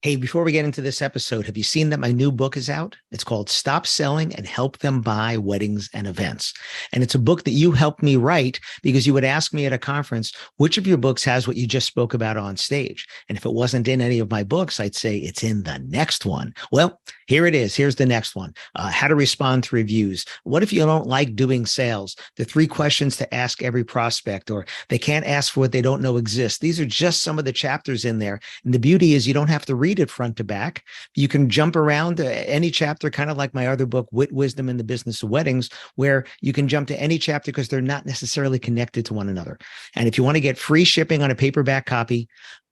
Hey, before we get into this episode, have you seen that my new book is out? It's called Stop Selling and Help Them Buy Weddings and Events. And it's a book that you helped me write because you would ask me at a conference, which of your books has what you just spoke about on stage? And if it wasn't in any of my books, I'd say it's in the next one. Well, here it is. Here's the next one. How to respond to reviews. What if you don't like doing sales? The 3 questions to ask every prospect, or they can't ask for what they don't know exists. These are just some of the chapters in there. And the beauty is you don't have to read it front to back. You can jump around to any chapter, kind of like my other book, Wit, Wisdom, and the Business of Weddings, where you can jump to any chapter because they're not necessarily connected to one another. And if you want to get free shipping on a paperback copy,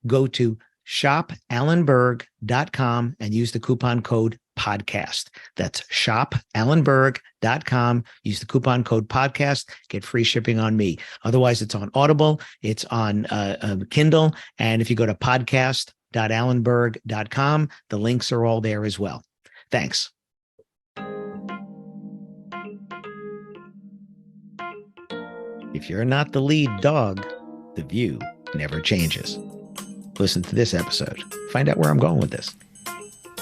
go to shopalanberg.com and use the coupon code podcast. That's shopalanberg.com. Use the coupon code podcast, get free shipping on me. Otherwise, it's on Audible, it's on Kindle. And if you go to podcast.allenberg.com, the links are all there as well. Thanks. If you're not the lead dog, the view never changes. Listen to this episode. Find out where I'm going with this.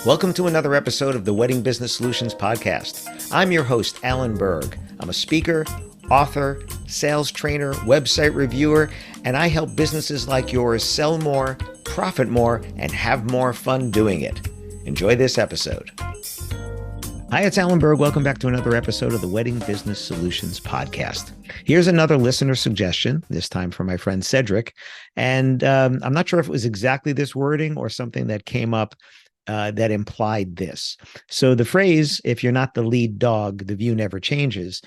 Welcome to another episode of the Wedding Business Solutions Podcast. I'm your host, Allen Berg. I'm a speaker, author, sales trainer, website reviewer, and I help businesses like yours sell more, profit more, and have more fun doing it. Enjoy this episode. Hi, it's Allen Berg. Welcome back to another episode of the Wedding Business Solutions Podcast. Here's another listener suggestion, this time from my friend Cedric. And I'm not sure if it was exactly this wording or something that came up that implied this. So the phrase, if you're not the lead dog, the view never changes,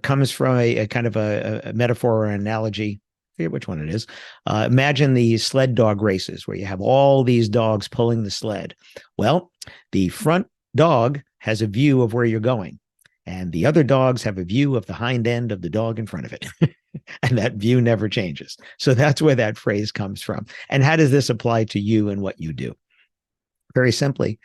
comes from a kind of a metaphor or an analogy. I forget which one it is. Imagine the sled dog races where you have all these dogs pulling the sled. Well, the front dog has a view of where you're going, and the other dogs have a view of the hind end of the dog in front of it. And that view never changes. So that's where that phrase comes from. And how does this apply to you and what you do? Very simply,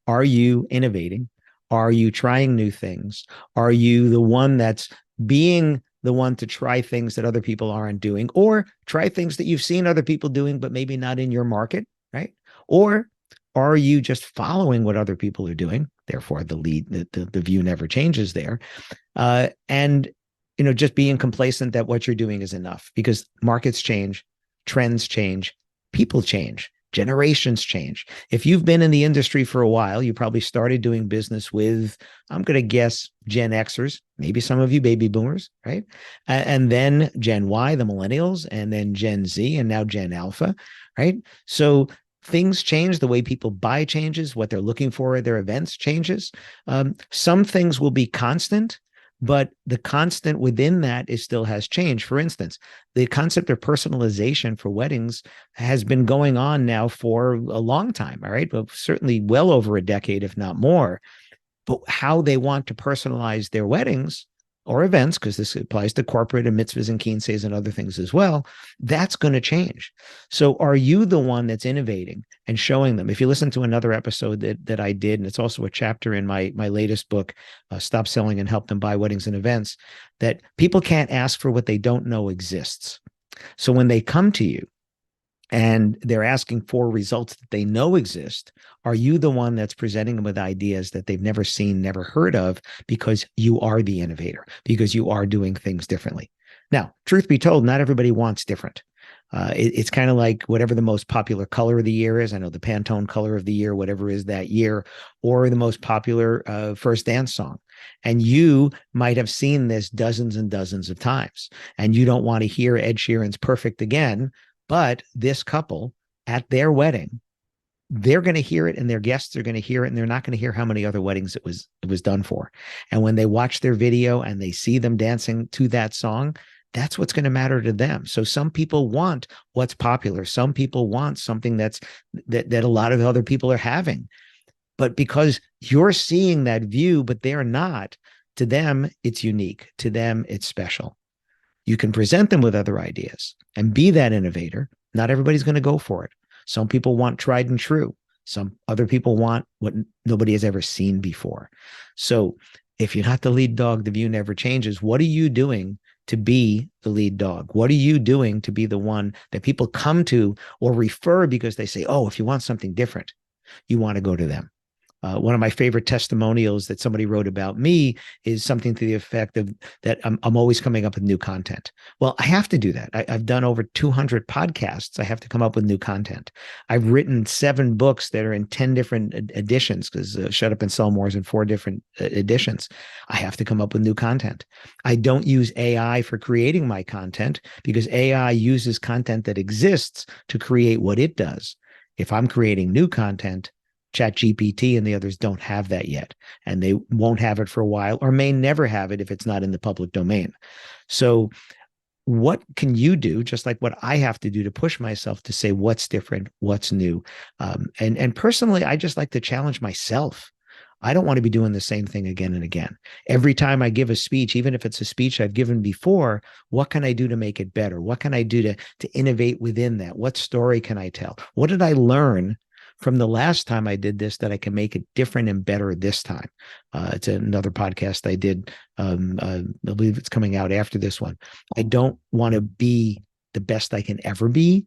are you innovating? Are you trying new things? Are you the one that's being the one to try things that other people aren't doing, or try things that you've seen other people doing, but maybe not in your market, right? Or are you just following what other people are doing? Therefore, the view never changes there. And, just being complacent that what you're doing is enough, because markets change, trends change, people change, generations change. If you've been in the industry for a while, you probably started doing business with, I'm going to guess, Gen Xers, maybe some of you baby boomers, right? And then Gen Y, the millennials, and then Gen Z, and now Gen Alpha, right? So things change, the way people buy changes, what they're looking for at their events changes. Some things will be constant, but the constant within that still has changed. For instance, the concept of personalization for weddings has been going on now for a long time, all right? But certainly well over a decade, if not more. But how they want to personalize their weddings or events, because this applies to corporate and mitzvahs and quinces and other things as well, that's going to change. So are you the one that's innovating and showing them? If you listen to another episode that I did, and it's also a chapter in my latest book, Stop Selling and Help Them Buy Weddings and Events, that people can't ask for what they don't know exists. So when they come to you and they're asking for results that they know exist, are you the one that's presenting them with ideas that they've never seen, never heard of, because you are the innovator, because you are doing things differently? Now, truth be told, not everybody wants different. It's kind of like whatever the most popular color of the year is. I know the Pantone color of the year, whatever is that year, or the most popular first dance song. And you might have seen this dozens and dozens of times, and you don't want to hear Ed Sheeran's Perfect again. But this couple at their wedding, they're going to hear it, and their guests are going to hear it, and they're not going to hear how many other weddings it was done for. And when they watch their video and they see them dancing to that song, that's what's going to matter to them. So some people want what's popular. Some people want something that a lot of other people are having. But because you're seeing that view, but they're not, to them, it's unique. To them, it's special. You can present them with other ideas and be that innovator. Not everybody's going to go for it. Some people want tried and true. Some other people want what nobody has ever seen before. So if you're not the lead dog, the view never changes. What are you doing to be the lead dog? What are you doing to be the one that people come to or refer because they say, oh, if you want something different, you want to go to them. One of my favorite testimonials that somebody wrote about me is something to the effect of that I'm always coming up with new content. Well, I have to do that. I've done over 200 podcasts. I have to come up with new content. I've written 7 books that are in 10 different editions because Shut Up and Sell More is in 4 different editions. I have to come up with new content. I don't use AI for creating my content because AI uses content that exists to create what it does. If I'm creating new content, ChatGPT and the others don't have that yet, and they won't have it for a while, or may never have it if it's not in the public domain. So what can you do, just like what I have to do, to push myself to say what's different, what's new? And personally, I just like to challenge myself. I don't want to be doing the same thing again and again. Every time I give a speech, even if it's a speech I've given before, what can I do to make it better? What can I do to innovate within that? What story can I tell? What did I learn from the last time I did this that I can make it different and better this time? It's another podcast I did. I believe it's coming out after this one. I don't want to be the best I can ever be.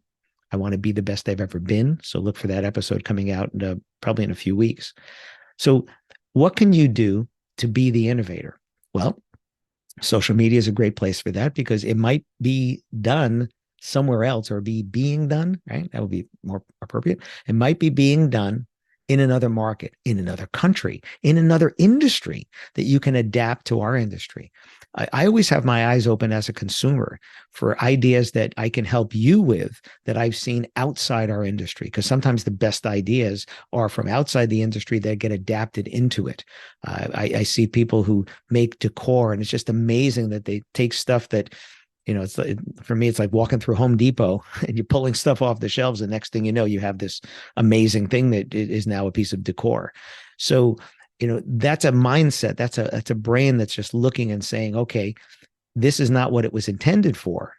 I want to be the best I've ever been. So look for that episode coming out probably in a few weeks. So what can you do to be the innovator? Well, social media is a great place for that because it might be done somewhere else or be being done, right? That would be more appropriate. It might be being done in another market, in another country, in another industry that you can adapt to our industry. I always have my eyes open as a consumer for ideas that I can help you with that I've seen outside our industry, because sometimes the best ideas are from outside the industry that get adapted into it. I see people who make decor, and it's just amazing that they take stuff that, it's like, for me, it's like walking through Home Depot and you're pulling stuff off the shelves. The next thing you know, you have this amazing thing that is now a piece of decor. So, that's a mindset. That's a brain that's just looking and saying, okay, this is not what it was intended for,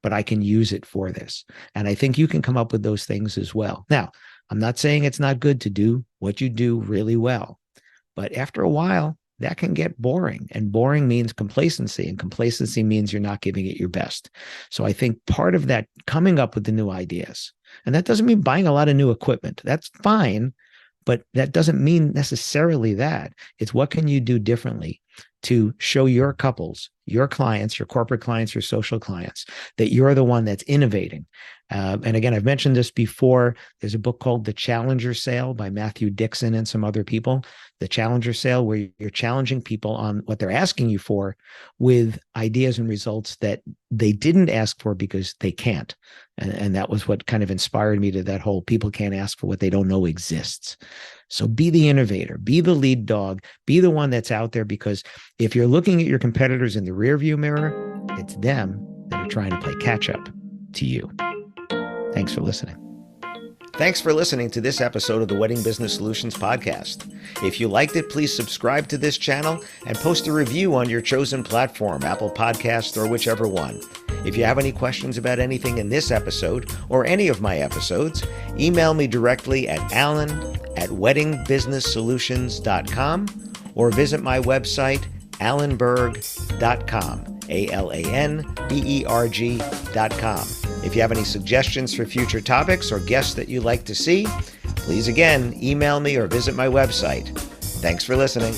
but I can use it for this. And I think you can come up with those things as well. Now, I'm not saying it's not good to do what you do really well, but after a while, that can get boring, and boring means complacency, and complacency means you're not giving it your best. So I think part of that, coming up with the new ideas, and that doesn't mean buying a lot of new equipment. That's fine, but that doesn't mean necessarily that. It's what can you do differently to show your couples, your clients, your corporate clients, your social clients, that you're the one that's innovating. And again, I've mentioned this before. There's a book called The Challenger Sale by Matthew Dixon and some other people. The Challenger Sale, where you're challenging people on what they're asking you for with ideas and results that they didn't ask for because they can't. And that was what kind of inspired me to that whole people can't ask for what they don't know exists. So be the innovator, be the lead dog, be the one that's out there, because if you're looking at your competitors in the rearview mirror, it's them that are trying to play catch up to you. Thanks for listening. Thanks for listening to this episode of the Wedding Business Solutions Podcast. If you liked it, please subscribe to this channel and post a review on your chosen platform, Apple Podcasts or whichever one. If you have any questions about anything in this episode or any of my episodes, email me directly at alan@weddingbusinesssolutions.com or visit my website, alanberg.com, alanberg.com. If you have any suggestions for future topics or guests that you'd like to see, please again, email me or visit my website. Thanks for listening.